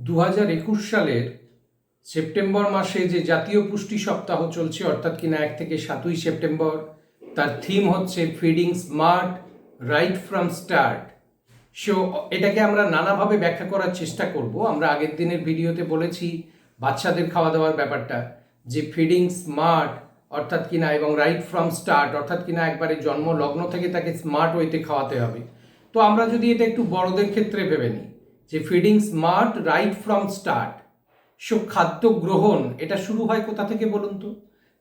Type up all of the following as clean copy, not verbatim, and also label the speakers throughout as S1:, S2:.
S1: 2021 সালের সেপ্টেম্বর মাসে যে জাতীয় পুষ্টি সপ্তাহ চলছে, অর্থাৎ কিনা 1 থেকে 7ই সেপ্টেম্বর, তার থিম হচ্ছে feeding smart right from start. So এটাকে আমরা নানাভাবে ব্যাখ্যা করার চেষ্টা করব। আমরা আগের দিনের ভিডিওতে বলেছি বাচ্চাদের খাওয়া দাওয়ার ব্যাপারটা, যে ফিডিং স্মার্ট অর্থাৎ কিনা এবং রাইট ফ্রম স্টার্ট অর্থাৎ কিনা একবারে জন্ম লগ্ন থেকে তাকে স্মার্ট ওয়েতে খাওয়াতে হবে। তো আমরা যদি এটা একটু বড়দের ক্ষেত্রে ভেবে নিই যে feeding smart right from start, so খাদ্য গ্রহণ এটা শুরু হয় কোথা থেকে বলুন তো?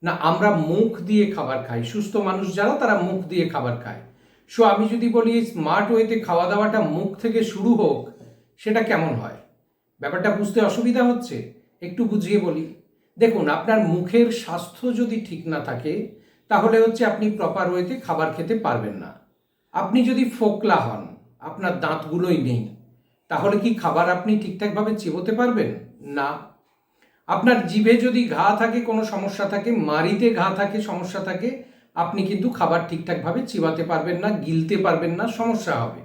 S1: না, আমরা মুখ দিয়ে খাবার খাই। সুস্থ মানুষ যারা, তারা মুখ দিয়ে খাবার খায়। সো আমি যদি বলি এই স্মার্ট ওয়েতে খাওয়া দাওয়াটা মুখ থেকে শুরু হোক, সেটা কেমন হয়? ব্যাপারটা বুঝতে অসুবিধা হচ্ছে? একটু বুঝিয়ে বলি। দেখুন, আপনার মুখের স্বাস্থ্য যদি ঠিক না থাকে, তাহলে হচ্ছে আপনি প্রপার ওয়েতে খাবার খেতে পারবেন না। আপনি যদি ফোকলা হন, আপনার দাঁতগুলোই নেই, তাহলে কি খাবার আপনি ঠিকঠাকভাবে চিবোতে পারবেন না? আপনার জিভে যদি ঘা থাকে, কোনো সমস্যা থাকে, মাড়িতে ঘা থাকে, সমস্যা থাকে, আপনি কিন্তু খাবার ঠিকঠাকভাবে চিবাতে পারবেন না, গিলতে পারবেন না, সমস্যা হবে।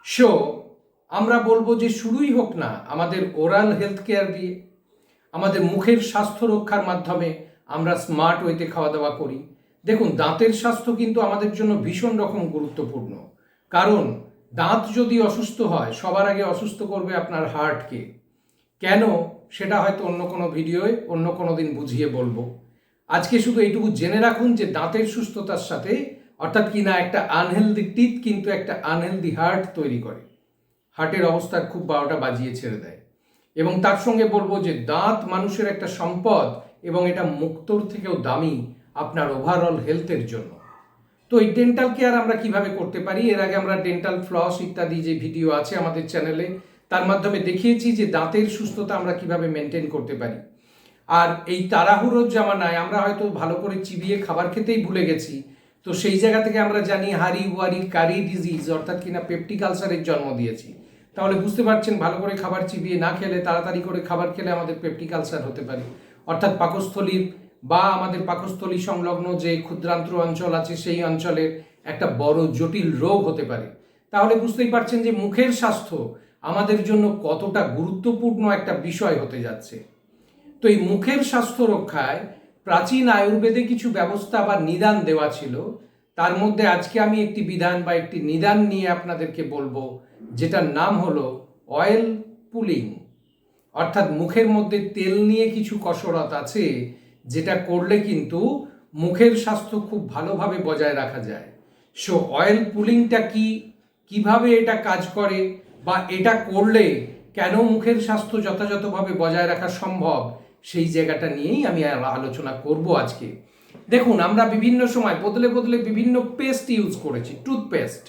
S1: সো আমরা বলবো যে শুরুই হোক না আমাদের ওরাল হেলথ কেয়ার দিয়ে, আমাদের মুখের স্বাস্থ্য রক্ষার মাধ্যমে আমরা স্মার্ট ওয়েতে খাওয়া দাওয়া করি। দেখুন, দাঁতের স্বাস্থ্য কিন্তু আমাদের জন্য ভীষণ রকম গুরুত্বপূর্ণ। কারণ দাঁত যদি অসুস্থ হয়, সবার আগে অসুস্থ করবে আপনার হার্টকে। কেন, সেটা হয়তো অন্য কোনো ভিডিওয় অন্য কোনো দিন বুঝিয়ে বলবো। আজকে শুধু এইটুকু জেনে রাখুন যে দাঁতের সুস্থতার সাথে অর্থাৎ কিনা একটা আনহেলদি টিথ কিন্তু একটা আনহেলদি হার্ট তৈরি করে। হার্টের অবস্থা খুব 12টা বাজিয়ে ছেড়ে দেয়। এবং তার সঙ্গে বলবো যে দাঁত মানুষের একটা সম্পদ এবং এটা মুক্তোর থেকেও দামি আপনার ওভারঅল হেলথের জন্য। তো এই ডেন্টাল কেয়ার আমরা কিভাবে করতে পারি, এর আগে আমরা ডেন্টাল ফ্লস ইত্যাদি যে ভিডিও আছে আমাদের চ্যানেলে, তার মাধ্যমে দেখিয়েছি যে দাঁতের সুস্থতা আমরা কিভাবে মেনটেন করতে পারি। আর এই তাড়াহুড়োর জামানায় আমরা হয়তো ভালো করে চিবিয়ে খাবার খেতেই ভুলে গেছি। তো সেই জায়গা থেকে আমরা জানি হারি ওয়ারি কারি ডিজিজ অর্থাৎ কিনা পেপটিক আলসারের জন্ম দিয়েছি। তাহলে বুঝতে পারছেন, ভালো করে খাবার চিবিয়ে না খেলে, তাড়াতাড়ি করে খাবার খেলে আমাদের পেপটিক আলসার হতে পারে। অর্থাৎ পাকস্থলীর বা আমাদের পাকস্থলী সংলগ্ন যে ক্ষুদ্রান্ত অঞ্চল আছে, সেই অঞ্চলের একটা বড় জটিল রোগ হতে পারে। তাহলে বুঝতেই পারছেন যে মুখের স্বাস্থ্য আমাদের জন্য কতটা গুরুত্বপূর্ণ একটা বিষয় হতে যাচ্ছে। তো এই মুখের স্বাস্থ্য রক্ষায় প্রাচীন আয়ুর্বেদে কিছু ব্যবস্থা বা নিদান দেওয়া ছিল। তার মধ্যে আজকে আমি একটি বিধান বা একটি নিদান নিয়ে আপনাদেরকে বলবো, যেটার নাম হলো অয়েল পুলিং। অর্থাৎ মুখের মধ্যে তেল নিয়ে কিছু কসরত আছে, যেটা করলে কিন্তু মুখের স্বাস্থ্য খুব ভালোভাবে বজায় রাখা যায়। সো অয়েল পুলিংটা কি, কিভাবে এটা কাজ করে, বা এটা করলে কেন মুখের স্বাস্থ্য যথাযথভাবে বজায় রাখা সম্ভব, সেই জায়গাটা নিয়েই আমি আলোচনা করব আজকে। দেখুন, আমরা বিভিন্ন সময় বদলে বদলে বিভিন্ন পেস্ট ইউজ করেছি, টুথপেস্ট।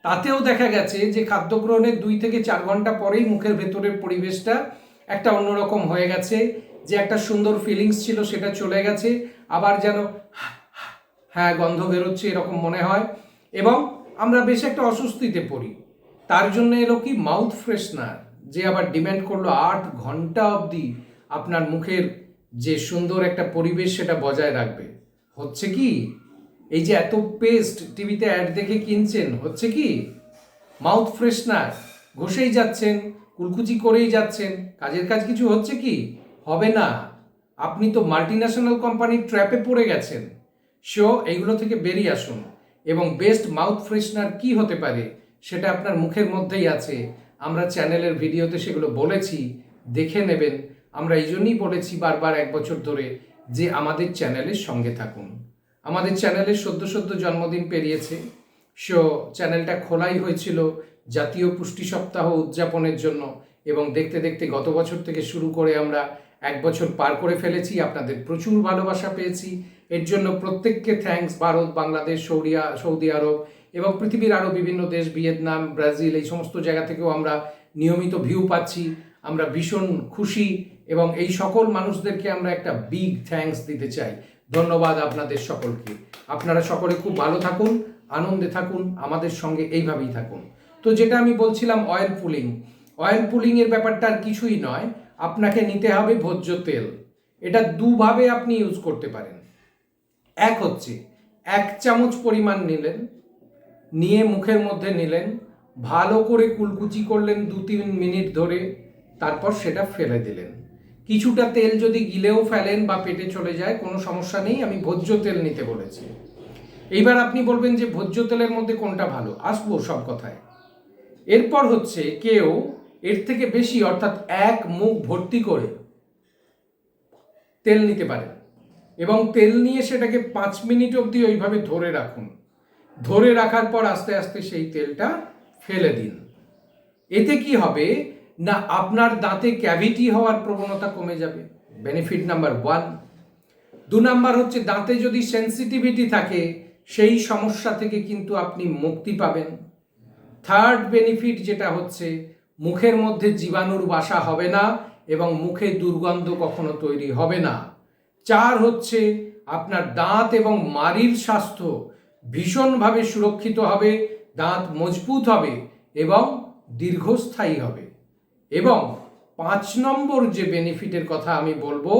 S1: তাতেও দেখা গেছে যে খাদ্য গ্রহণের 2 থেকে 4 ঘন্টা পরেই মুখের ভেতরের পরিবেশটা একটা অন্যরকম হয়ে গেছে। যে একটা সুন্দর ফিলিংস ছিল সেটা চলে গেছে, আবার যেন হ্যাঁ গন্ধ বেরোচ্ছে এরকম মনে হয়, এবং আমরা বেশ একটা অস্বস্তিতে পড়ি। তার জন্য এলো কি মাউথ ফ্রেশনার, যে আবার ডিমান্ড করলো 8 ঘন্টা অবধি আপনার মুখের যে সুন্দর একটা পরিবেশ সেটা বজায় রাখবে। হচ্ছে কি, এই যে এত পেস্ট টিভিতে অ্যাড দেখে কিনছেন, হচ্ছে কি মাউথ ফ্রেশনার ঘষেই যাচ্ছেন, কুলকুচি করেই যাচ্ছেন, কাজের কাজ কিছু হচ্ছে কি? হবে না। আপনি তো মাল্টিন্যাশনাল কোম্পানির ট্র্যাপে পড়ে গেছেন। সো এইগুলো থেকে বেরিয়ে আসুন, এবং বেস্ট মাউথ ফ্রেশনার কি হতে পারে সেটা আপনার মুখের মধ্যেই আছে। আমরা চ্যানেলের ভিডিওতে সেগুলো বলেছি, দেখে নেবেন। আমরা এই জন্যই বলেছি বারবার 1 বছর ধরে যে আমাদের চ্যানেলের সঙ্গে থাকুন। আমাদের চ্যানেলের সদ্য জন্মদিন পেরিয়েছে। সো চ্যানেলটা খোলাই হয়েছিল জাতীয় পুষ্টি সপ্তাহ উদযাপনের জন্য, এবং দেখতে দেখতে গত বছর থেকে শুরু করে আমরা 1 বছর পার করে ফেলেছি। আপনাদের প্রচুর ভালোবাসা পেয়েছি, এর জন্য প্রত্যেককে থ্যাঙ্কস। ভারত, বাংলাদেশ, সৌদি আরব এবং পৃথিবীর আরও বিভিন্ন দেশ, ভিয়েতনাম, ব্রাজিল, এই সমস্ত জায়গা থেকেও আমরা নিয়মিত ভিউ পাচ্ছি। আমরা ভীষণ খুশি, এবং এই সকল মানুষদেরকে আমরা একটা বিগ থ্যাঙ্কস দিতে চাই। ধন্যবাদ আপনাদের সকলকে। আপনারা সকলে খুব ভালো থাকুন, আনন্দে থাকুন, আমাদের সঙ্গে এইভাবেই থাকুন। তো যেটা আমি বলছিলাম অয়েল পুলিং, অয়েল পুলিংয়ের ব্যাপারটা আর কিছুই নয়, আপনাকে নিতে হবে ভোজ্য তেল। এটা দুভাবে আপনি ইউজ করতে পারেন। এক হচ্ছে 1 চামচ পরিমাণ নিলেন, নিয়ে মুখের মধ্যে নিলেন, ভালো করে কুলকুচি করলেন 2-3 মিনিট ধরে, তারপর সেটা ফেলে দিলেন। কিছুটা তেল যদি গিলেও ফেলেন বা পেটে চলে যায় কোনো সমস্যা নেই, আমি ভোজ্য তেল নিতে বলেছি। এইবার আপনি বলবেন যে ভোজ্য তেলের মধ্যে কোনটা ভালো, আসবো সব কথায়। এরপর হচ্ছে কেউ এর থেকে বেশি অর্থাৎ এক মুখ ভর্তি করে তেল নিতে পারেন এবং তেল নিয়ে সেটাকে 5 মিনিট অবধি ওইভাবে ধরে রাখুন। ধরে রাখার পর আস্তে আস্তে সেই তেলটা ফেলে দিন। এতে কি হবে না, আপনার দাঁতে ক্যাভিটি হওয়ার প্রবণতা কমে যাবে, বেনিফিট নাম্বার 1। 2 নাম্বার হচ্ছে দাঁতে যদি সেন্সিটিভিটি থাকে সেই সমস্যা থেকে কিন্তু আপনি মুক্তি পাবেন। 3rd বেনিফিট যেটা হচ্ছে মুখের মধ্যে জীবাণুর বাসা হবে না এবং মুখে দুর্গন্ধ কখনো তৈরি হবে না। 4 হচ্ছে আপনার দাঁত এবং মাড়ির স্বাস্থ্য ভীষণভাবে সুরক্ষিত হবে, দাঁত মজবুত হবে এবং দীর্ঘস্থায়ী হবে। এবং 5 নম্বর যে বেনিফিটের কথা আমি বলবো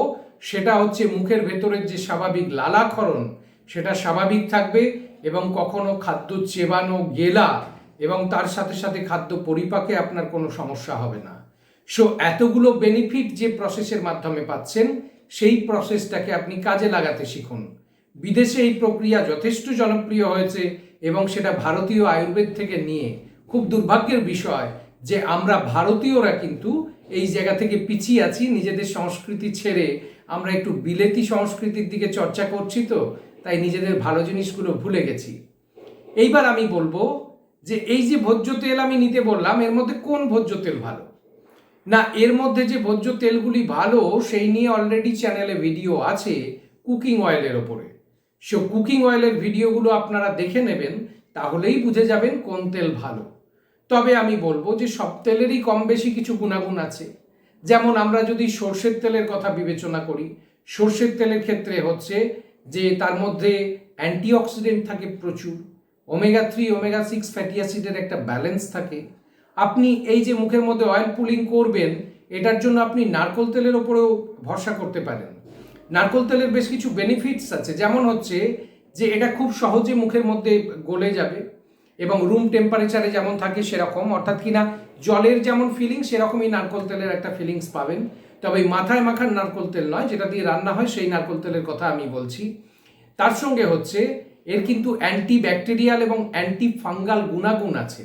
S1: সেটা হচ্ছে মুখের ভেতরের যে স্বাভাবিক লালাক্ষরণ সেটা স্বাভাবিক থাকবে এবং কখনো খাদ্য চেবানো, গেলা এবং তার সাথে সাথে খাদ্য পরিপাকে আপনার কোনো সমস্যা হবে না। সো এতগুলো বেনিফিট যে প্রসেসের মাধ্যমে পাচ্ছেন সেই প্রসেসটাকে আপনি কাজে লাগাতে শিখুন। বিদেশে এই প্রক্রিয়া যথেষ্ট জনপ্রিয় হয়েছে এবং সেটা ভারতীয় আয়ুর্বেদ থেকে নিয়ে খুব দুর্ভাগ্যের বিষয় যে আমরা ভারতীয়রা কিন্তু এই জায়গা থেকে পিছিয়ে আছি। নিজেদের সংস্কৃতি ছেড়ে আমরা একটু বিলেতি সংস্কৃতির দিকে চর্চা করছি, তো তাই নিজেদের ভালো জিনিসগুলো ভুলে গেছি। এইবার আমি বলবো যে এই যে ভোজ্য তেল আমি নিতে বললাম এর মধ্যে কোন ভোজ্য তেল ভালো না, এর মধ্যে যে ভোজ্য তেলগুলি ভালো সেই নিয়ে অলরেডি চ্যানেলে ভিডিও আছে কুকিং অয়েলের ওপরে। সো কুকিং অয়েলের ভিডিওগুলো আপনারা দেখে নেবেন, তাহলেই বুঝে যাবেন কোন তেল ভালো। তবে আমি বলবো যে সব তেলেরই কম বেশি কিছু গুণাগুণ আছে। যেমন আমরা যদি সর্ষের তেলের কথা বিবেচনা করি, সর্ষের তেলের ক্ষেত্রে হচ্ছে যে তার মধ্যে অ্যান্টিঅক্সিডেন্ট থাকে প্রচুর, ওমেগা 3 ওমেগা 6 ফ্যাটি অ্যাসিডের একটা ব্যালেন্স থাকে। আপনি এই যে মুখের মধ্যে অয়েল পুলিং করবেন এটার জন্য আপনি নারকেল তেলের ওপরেও ভরসা করতে পারেন। নারকেল তেলের বেশ কিছু বেনিফিটস আছে, যেমন হচ্ছে যে এটা খুব সহজে মুখের মধ্যে গলে যাবে এবং রুম টেম্পারেচারে যেমন থাকে সেরকম, অর্থাৎ কিনা জলের যেমন ফিলিংস সেরকমই নারকেল তেলের একটা ফিলিংস পাবেন। তবে মাথায় মাখার নারকেল তেল নয়, যেটা দিয়ে রান্না হয় সেই নারকেল তেলের কথা আমি বলছি। তার সঙ্গে হচ্ছে এর কিন্তু অ্যান্টি ব্যাকটেরিয়াল এবং অ্যান্টি ফাঙ্গাল গুণাগুণ আছে,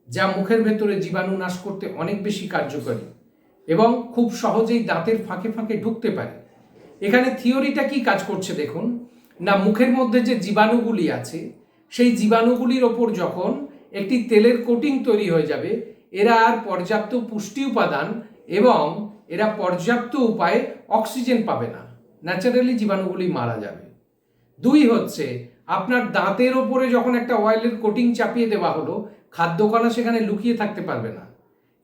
S1: যা মুখের ভেতরে জীবাণু নাশ করতে অনেক বেশি কার্যকরী এবং খুব সহজেই দাঁতের ফাঁকে ফাঁকে ঢুকতে পারে। এখানে থিওরিটা কি কাজ করছে দেখুন না, মুখের মধ্যে যে জীবাণুগুলি আছে সেই জীবাণুগুলির ওপর যখন একটি তেলের কোটিং তৈরি হয়ে যাবে, এরা আর পর্যাপ্ত পুষ্টি উপাদান এবং এরা পর্যাপ্ত উপায়ে অক্সিজেন পাবে না, ন্যাচারালি জীবাণুগুলি মারা যাবে। 2 হচ্ছে আপনার দাঁতের ওপরে যখন একটা অয়েলের কোটিং চাপিয়ে দেওয়া হলো, খাদ্যকণা সেখানে লুকিয়ে থাকতে পারবে না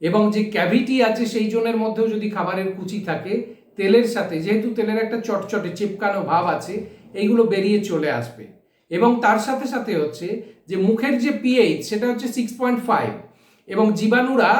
S1: এবং যে ক্যাভিটি আছে সেই জোনের মধ্যেও যদি খাবারের কুচি থাকে তেলের সাথে, যেহেতু তেলের একটা চটচটে চিপকানো ভাব আছে, এইগুলো বেরিয়ে চলে আসবে। এবং তার সাথে সাথে হচ্ছে যে মুখের যে পিএইচ সেটা হচ্ছে 6.5 এবং জীবাণুরা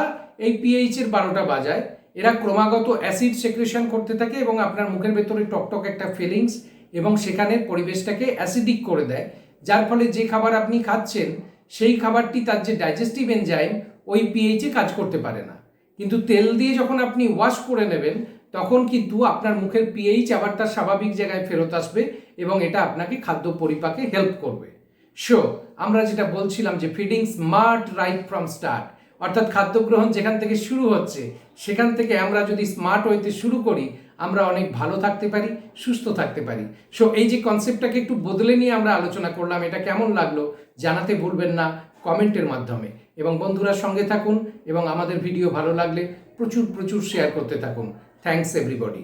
S1: এই পিএইচের 12টা বাজায়। এরা ক্রমাগত অ্যাসিড সেক্রেশন করতে থাকে এবং আপনার মুখের ভেতরে টকটক একটা ফিলিংস এবং সেখানে পরিবেশটাকে অ্যাসিডিক করে দেয়, যার ফলে যে খাবার আপনি খাচ্ছেন সেই খাবারটি তার যে ডাইজেস্টিভ এনজাইম ওই পিএইচে কাজ করতে পারে না। কিন্তু তেল দিয়ে যখন আপনি ওয়াশ করে নেবেন তখন কিন্তু আপনার মুখের পিএইচ আবার তার স্বাভাবিক জায়গায় ফেরত আসবে এবং এটা আপনাকে খাদ্য পরিপাকে হেল্প করবে। সো আমরা যেটা বলছিলাম যে feeding smart right from start, অর্থাৎ খাদ্য গ্রহণ যেখান থেকে শুরু হচ্ছে সেখান থেকে আমরা যদি স্মার্ট হইতে শুরু করি আমরা অনেক ভালো থাকতে পারি, সুস্থ থাকতে পারি। সো এই যে কনসেপ্টটাকে একটু বদলে নিয়ে আমরা আলোচনা করলাম, এটা কেমন লাগলো জানাতে ভুলবেন না কমেন্টের মাধ্যমে। এবং বন্ধুরা সঙ্গে থাকুন এবং আমাদের ভিডিও ভালো লাগলে প্রচুর শেয়ার করতে থাকুন। Thanks everybody.